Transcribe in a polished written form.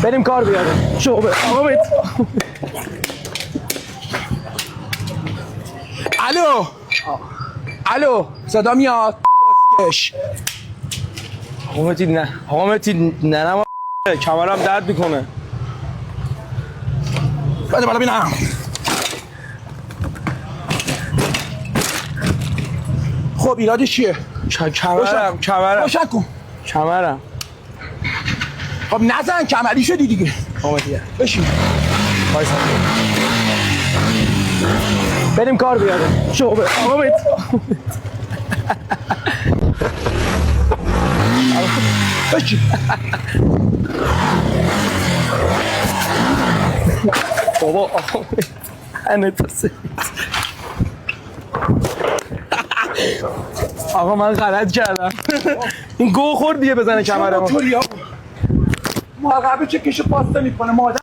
بریم کار بیاریم شعبه. آقا بید الو صدا میاد. کش آقا متید نه آقا متید نه کمرم درد میکنه. بده بالا بینم. خب ایرادش چیه؟ کمرم روشن کن کمرم. خب نزن کمری شدی دیگه. آقا متید بشین وایسا بریم کار بیاریم شعبه. آقا متید بشین. بابا آقا آقا من غلط کردم. این گو خورد دیگه بزنه کمرمو. ما قبل چه کش پاستا میکنه مادر